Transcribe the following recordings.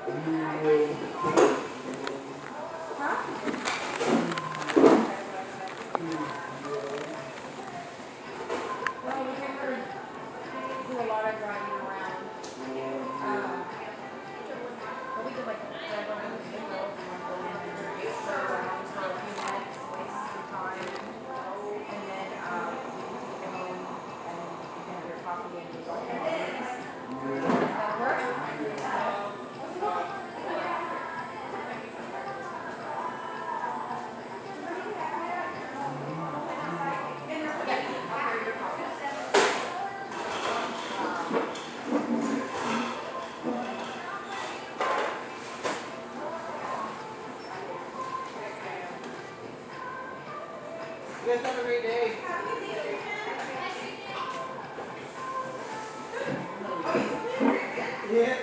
You guys have a great day. Yeah.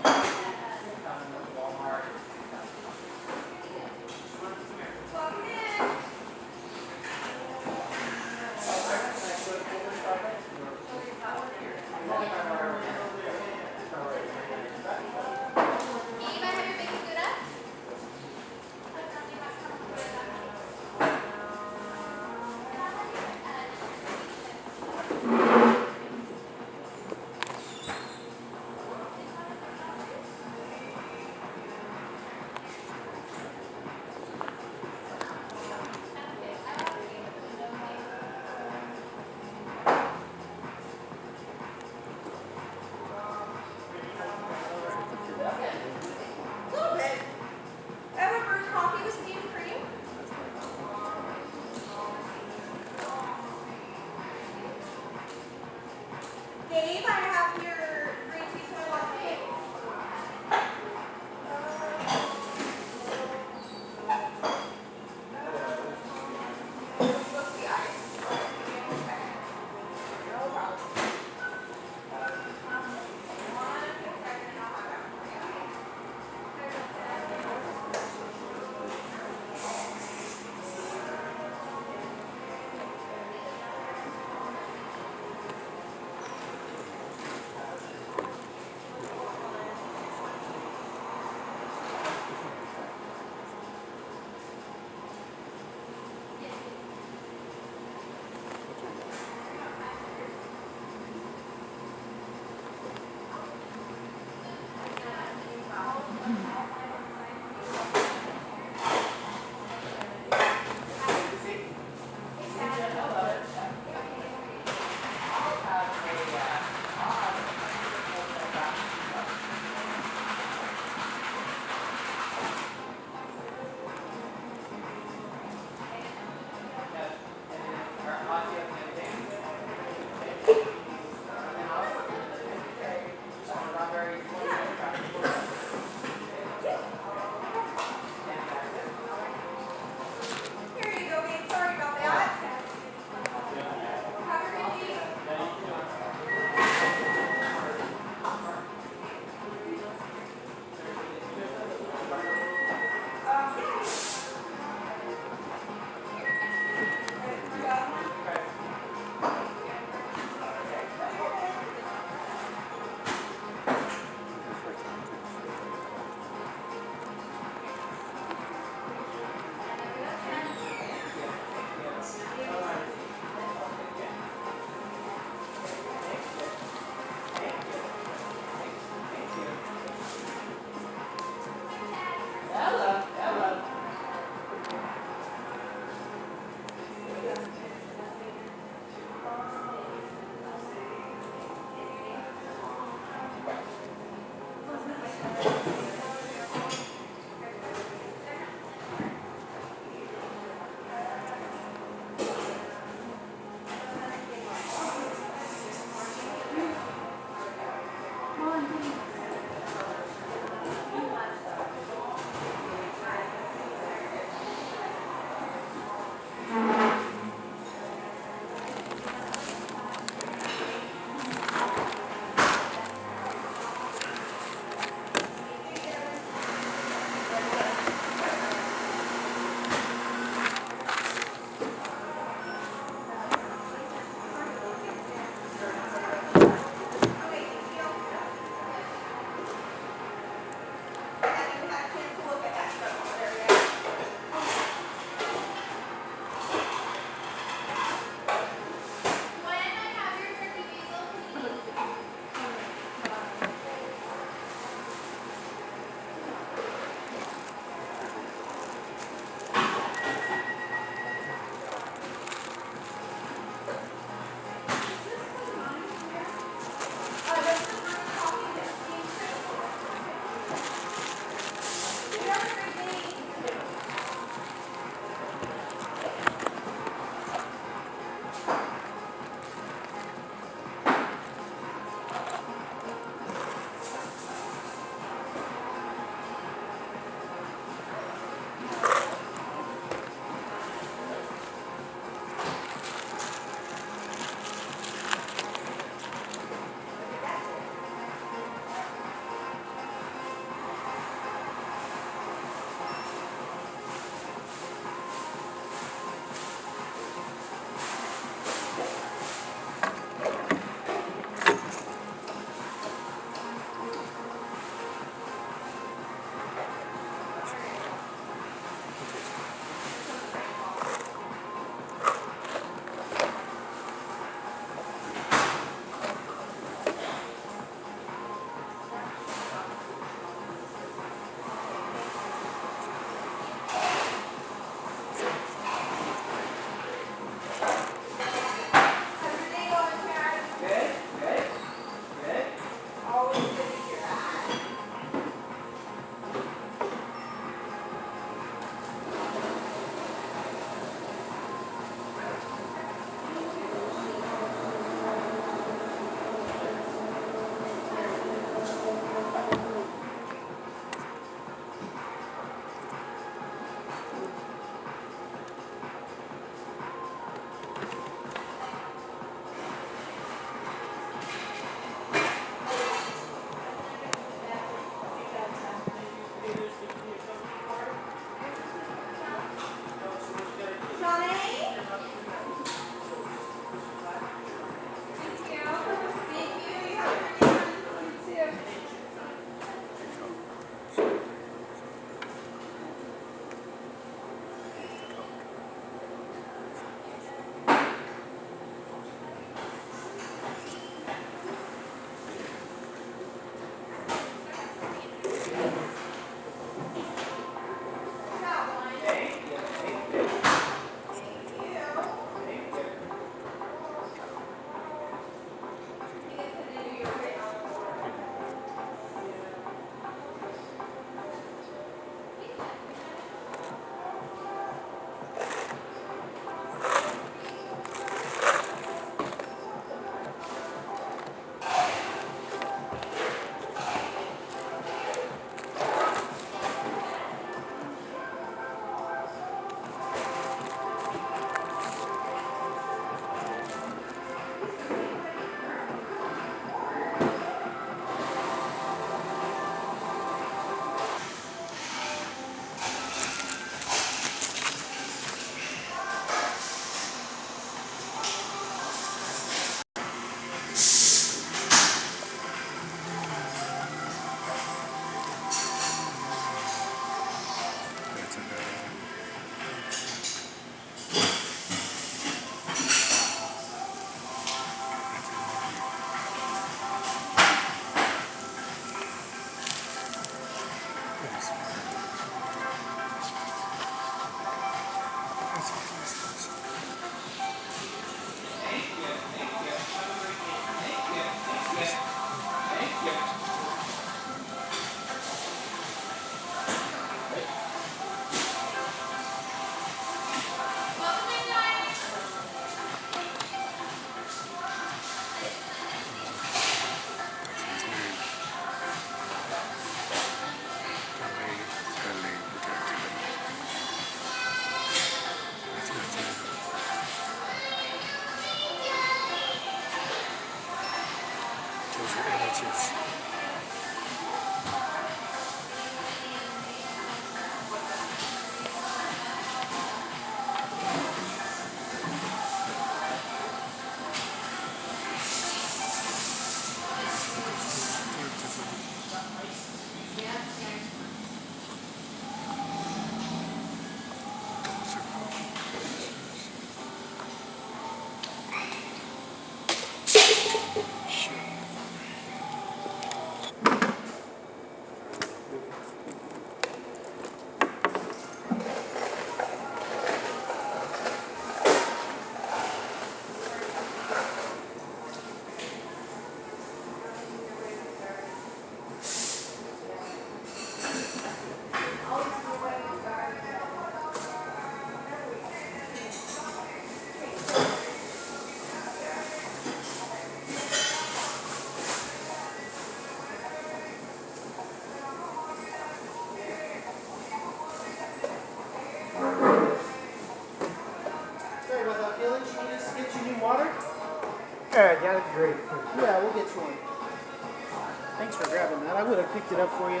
Thanks for grabbing that. I would have picked it up for you.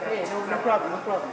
Hey, no problem, no problem.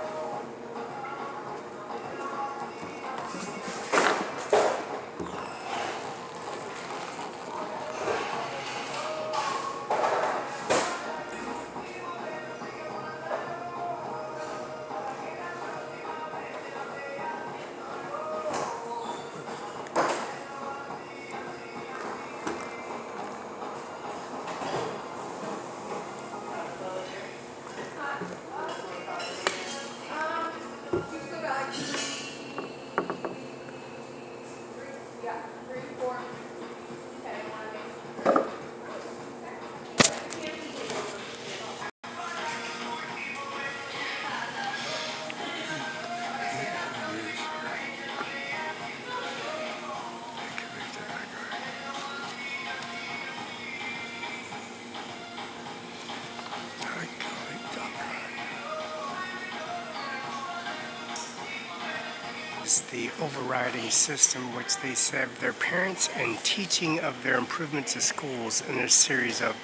The overriding system which they said their parents and teaching of their improvements to schools in their series of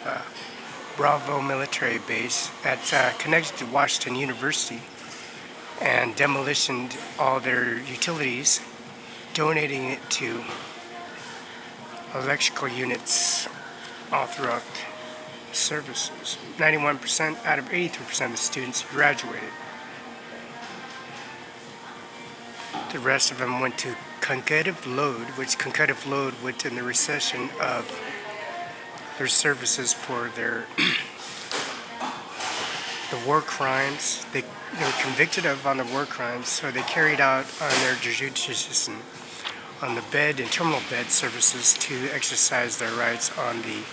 Bravo military base that's connected to Washington University, and demolitioned all their utilities, donating it to electrical units all throughout services. 91% out of 83% of the students graduated. The rest of them went to concussive load, which concussive load went in the recession of their services for their the war crimes they were convicted of on the war crimes, so they carried out on their judicial system on the bed and terminal bed services to exercise their rights on the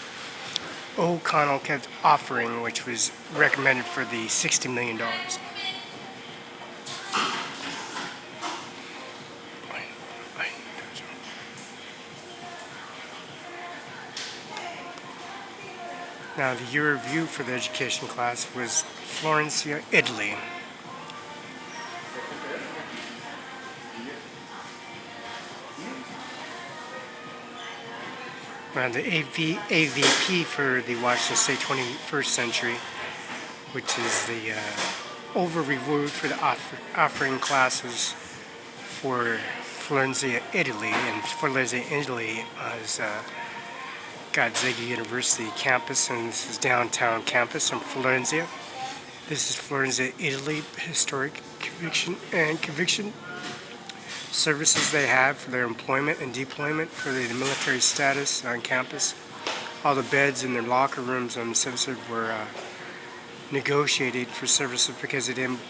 OKANOGAN offering, which was recommended for the $60 million. Now, the year review for the education class was Florence, Italy. Now, the AVP for the Washington State 21st Century, which is the over-reward for the offering classes for Florence, Italy. And Florence, Italy is Gonzaga University campus, and this is downtown campus in Florentia. This is Florentia, Italy, historic conviction services they have for their employment and deployment for the military status on campus. All the beds in their locker rooms on the semester were negotiated for services because they didn't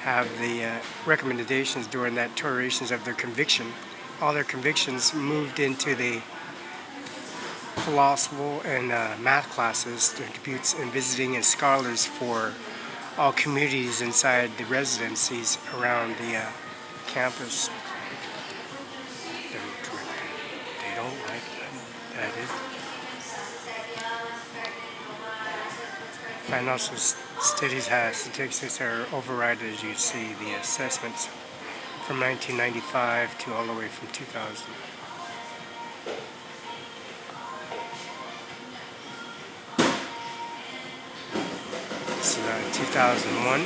have the recommendations during that durations of their conviction. All their convictions moved into the philosophical and math classes, contributes in visiting and scholars for all communities inside the residencies around the campus. They don't like that is. Financial studies has statistics are overridden, as you see, the assessments from 1995 to all the way from 2000. This is 2001,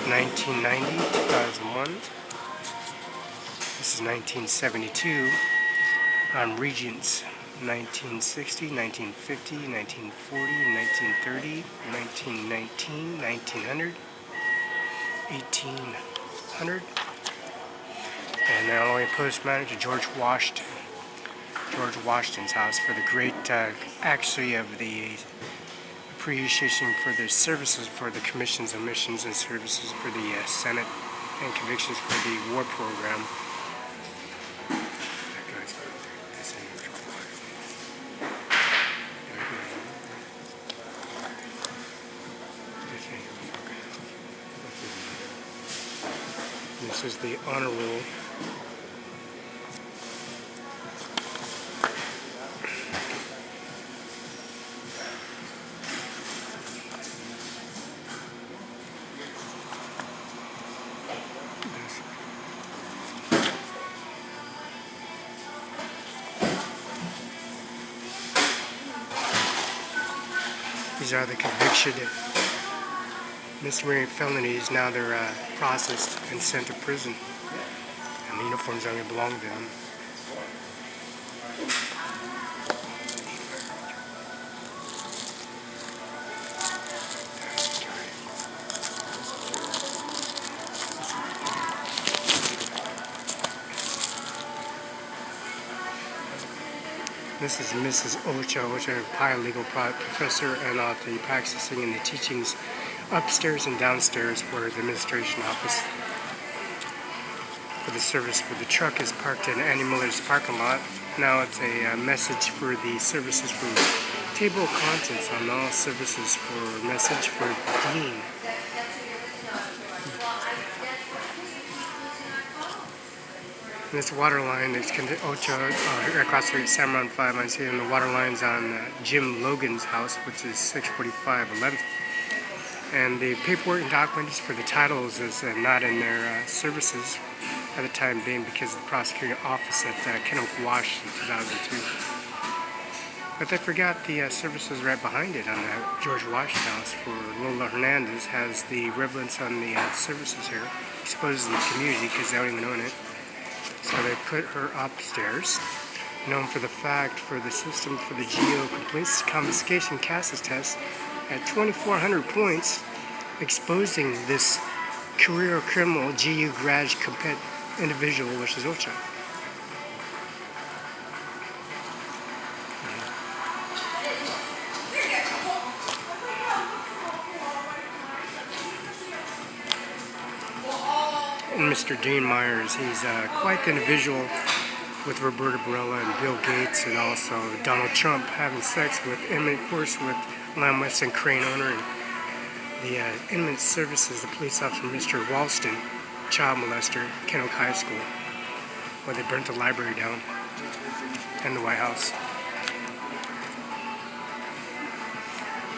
1990, 2001. This is 1972 on Regents. 1960, 1950, 1940, 1930, 1919, 1900, 1800. And the Illinois Post Manager George Washington's house for the great, actually of the appreciation for the services for the commissions, omissions, and services for the Senate and convictions for the war program. This is the honor roll. These are the conviction misdemeanor felonies. Now they're processed and sent to prison, and the uniforms only belong to them. This is Mrs. Ocha, a paralegal professor and author practicing in the teachings upstairs and downstairs for the administration office. For the service for the truck is parked in Annie Miller's parking lot. Now it's a message for the services for table of contents on all services for message for Dean. This water line is Ocha, across the street, Cimaron 5. I'm seeing the water lines on Jim Logan's house, which is 645 11th. And the paperwork and documents for the titles is not in their services at the time being because of the prosecuting office at Kennewick, Washington, 2002. But they forgot the services right behind it on the George Washington house for Lola Hernandez has the relevance on the services here, exposing the community because they don't even own it. So they put her upstairs, known for the fact for the system for the GEO complete confiscation CASAS test at 2,400 points, exposing this career criminal GU grad compet individual, which is Ocha. And Mr. Dean Myers, he's quite the individual with Roberta Barela and Bill Gates, and also Donald Trump having sex with inmate, of course, with Lamb Weston Crane owner, and the inmate services, the police officer, Mr. Walston, child molester, Kennewick High School, where they burnt the library down, and the White House.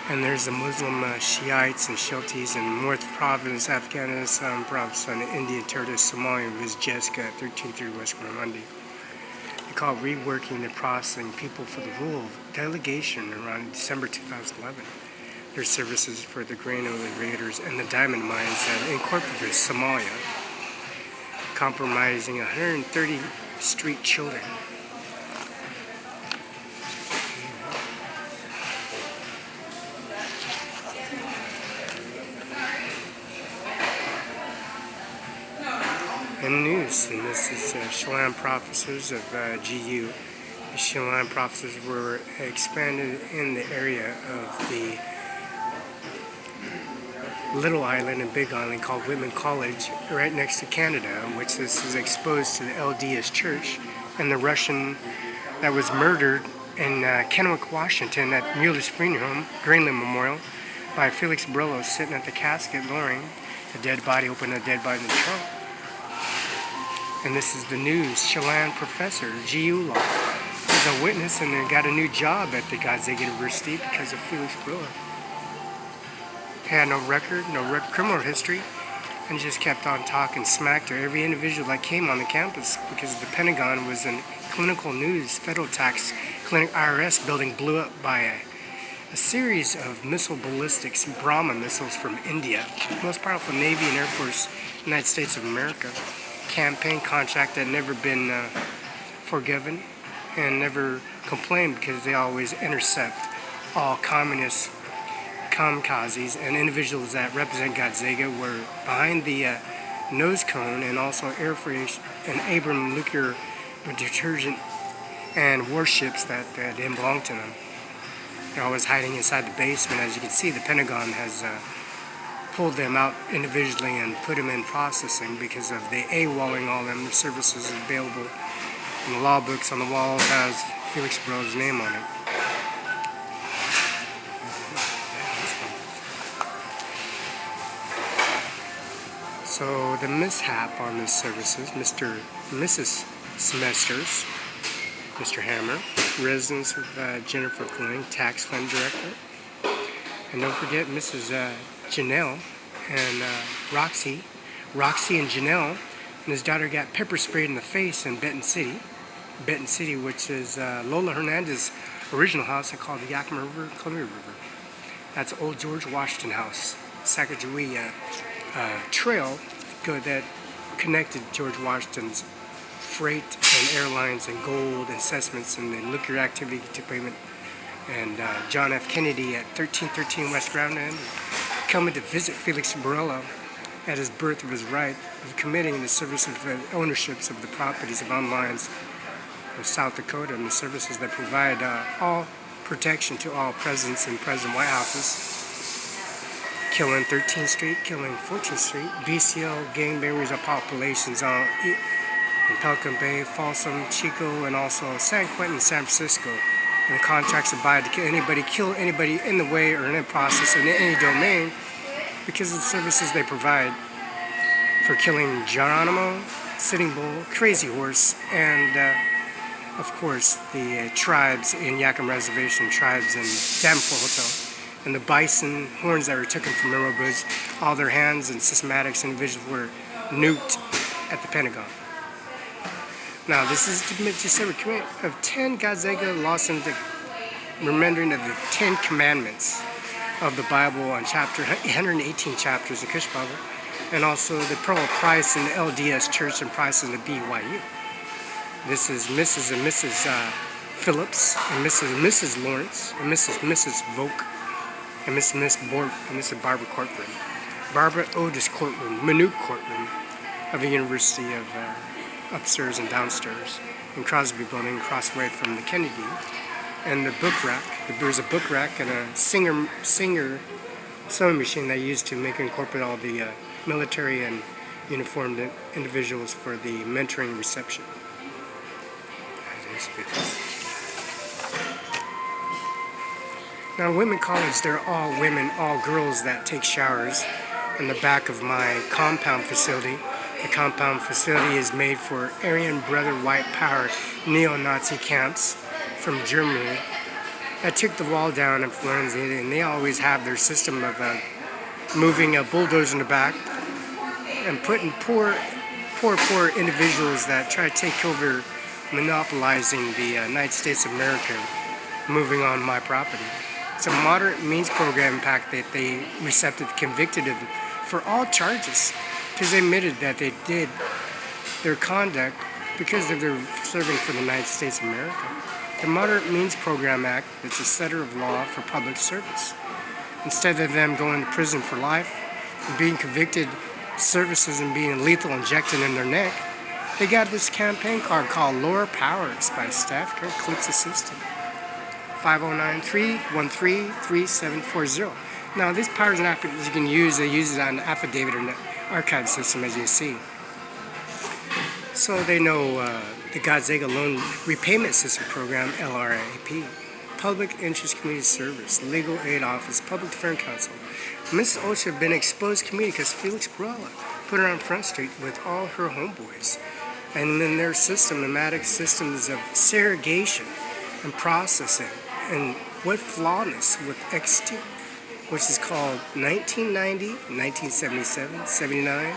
And there's the Muslim Shiites and Shelties in North Province, Afghanistan Province, on the Indian Territory, Somalia, Ms. Jessica at 13-3 West Monday. They call it reworking the processing people for the rule of delegation around December 2011. Their services for the grain oil raiders and the diamond mines that incorporate Somalia, compromising 130 street children. And news, and this is Chelan prophecies of GU. The Chelan prophecies were expanded in the area of the Little Island and Big Island called WYMAN College, right next to Canada, which this is exposed to the LDS Church, and the Russian that was murdered in Kennewick, Washington at Mueller's Funeral Home, Greenland Memorial, by Felix Barela, sitting at the casket lowering the dead body, opening the dead body in the trunk. And this is the news. Chelan professor, GU law, is a witness and got a new job at the Gonzaga University because of Felix Barela. Had no record, criminal history, and just kept on talking smack to every individual that came on the campus because the Pentagon was in clinical news. Federal tax clinic IRS building blew up by a series of missile ballistics, Brahma missiles from India, most powerful Navy and Air Force, United States of America. Campaign contract that never been forgiven and never complained because they always intercept all communist kamikazes and individuals that represent Gonzaga were behind the nose cone, and also Air Force and Abram nuclear detergent and warships that didn't belong to them. They're always hiding inside the basement. As you can see, the Pentagon has pulled them out individually and put them in processing because of the AWOLing all them services available. And the law books on the walls has Felix Barela's name on it. So the mishap on these services, Mrs. Semesters, Mr. Hammer, residence of Jennifer Klein, tax fund director, and don't forget Mrs. Janelle and Roxy and Janelle, and his daughter got pepper sprayed in the face in Benton City, which is Lola Hernandez's original house. They call it the Yakima River, Columbia River. That's Old George Washington House, Sacagawea trail that connected George Washington's freight and airlines and gold assessments and the nuclear activity department and John F. Kennedy at 1313 West Ground End, coming to visit Felix Barela at his birth of his right of committing the service of ownerships of the properties of mines of South Dakota and the services that provide all protection to all presidents and President White Houses. Killing 13th Street, killing 14th Street, BCL gangbangers of populations in Pelican Bay, Folsom, Chico, and also San Quentin, San Francisco. And the contracts abide to kill anybody in the way or in the process or in any domain because of the services they provide for killing Geronimo, Sitting Bull, Crazy Horse, and of course the tribes in Yakima Reservation, tribes in Damful Hotel. And the bison horns that were taken from railroad bridges, all their hands and systematics individuals were nuked at the Pentagon. Now, this is to commit of 10 Gonzaga lost in the remembering of the 10 Commandments of the Bible on chapter 118 chapters of Kush Bible, and also the Pearl of Price in the LDS Church and Price in the BYU. This is Mrs. and Mrs. Phillips and Mrs. Lawrence and Mrs. Volk. And Mrs. Barbara Courtroom, Barbara Otis Courtroom, Minute Courtroom of the University of upstairs and downstairs in Crosby Building, across away from the Kennedy, and the book rack. There's a book rack and a Singer sewing machine that I used to incorporate all the military and uniformed individuals for the mentoring reception. That is good. Now, Women College, they're all women, all girls that take showers in the back of my compound facility. The compound facility is made for Aryan Brother White Power neo-Nazi camps from Germany that took the wall down in Florence, and they always have their system of moving a bulldozer in the back and putting poor individuals that try to take over, monopolizing the United States of America, moving on my property. It's a moderate means program pact that they convicted of for all charges because they admitted that they did their conduct because of their serving for the United States of America. The Moderate Means Program Act, it's a setter of law for public service. Instead of them going to prison for life and being convicted services and being lethal injected in their neck, they got this campaign card called Lower Powers by Staff Kirk Clip's assistant. 509-313-3740. Now, this powers and affidavit you can use, they use it on an affidavit or archive system, as you see. So they know the Gonzaga Loan Repayment System Program, LRAP, Public Interest Community Service, Legal Aid Office, Public Defense Council. Mrs. Osha have been exposed community because Felix Barela put her on Front Street with all her homeboys. And then their systematic systems of segregation and processing. And what flawness with XT, which is called 1990, 1977, 79,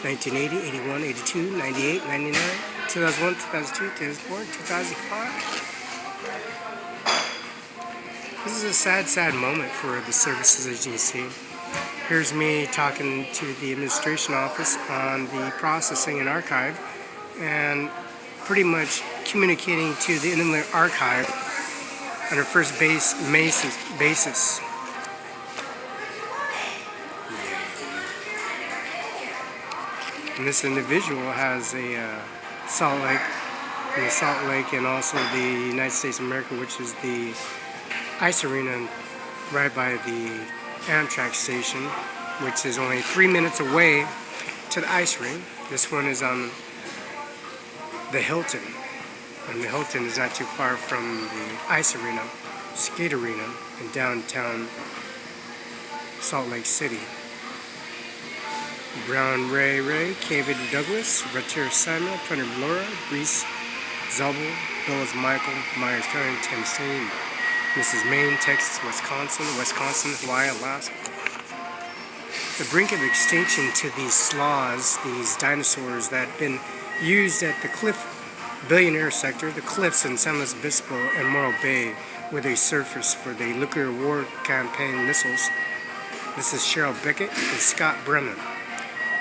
1980, 81, 82, 98, 99, 2001, 2002, 2004, 2005. This is a sad moment for the services, as you can see. Here's me talking to the administration office on the processing and archive, and pretty much communicating to the Inland Archive on a first basis. And this individual has a Salt Lake, from the Salt Lake, and also the United States of America, which is the ice arena right by the Amtrak station, which is only 3 minutes away to the ice rink. This one is on the Hilton, and the Hilton is not too far from the ice arena, skate arena in downtown Salt Lake City. Brown Ray, David Douglas, Vatir Samuel, Punter Laura, Reese Zobel, Bills Michael, Myers County, Tennessee, Mrs. Maine, Texas, Wisconsin, Hawaii, Alaska. The brink of extinction to these sloths, these dinosaurs that have been used at the Cliff Billionaire sector, the cliffs in San Luis Obispo and Morro Bay, where they surface for the nuclear war campaign missiles. This is Cheryl Beckett and Scott Brennan.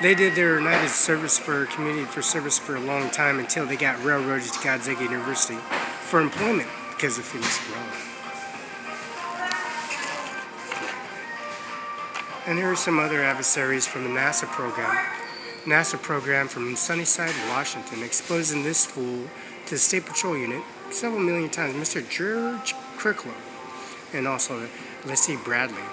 They did their United Service for Community for Service for a long time until they got railroaded to Gonzaga University for employment because of Felix Barela. And here are some other adversaries from the NASA program from Sunnyside, Washington, exposing this fool to the State Patrol unit several million times, Mr. George Cricklow, and also Leslie Bradley.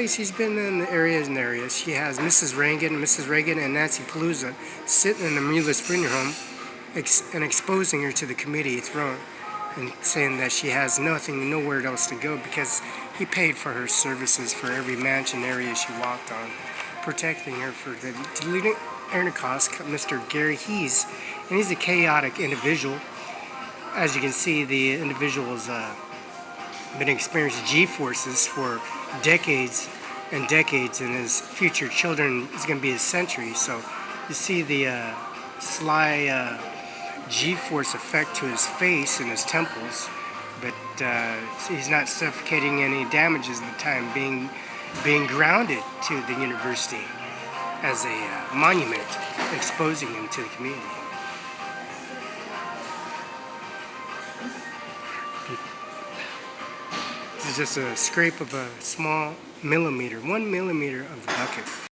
She's been in the areas. She has Mrs. Reagan, and Nancy Pelosi sitting in the Mullis Freezer home and exposing her to the committee throne and saying that she has nowhere else to go because he paid for her services for every mansion area she walked on, protecting her for the deleting earning costs, Mr. Gary Hees, and he's a chaotic individual. As you can see, the individual has been experiencing G-forces for decades and decades, and his future children is going to be a century. So you see the sly G-force effect to his face and his temples, but he's not suffocating any damages at the time, being grounded to the university as a monument, exposing him to the community. This is just a scrape of a small millimeter, 1 millimeter of the bucket.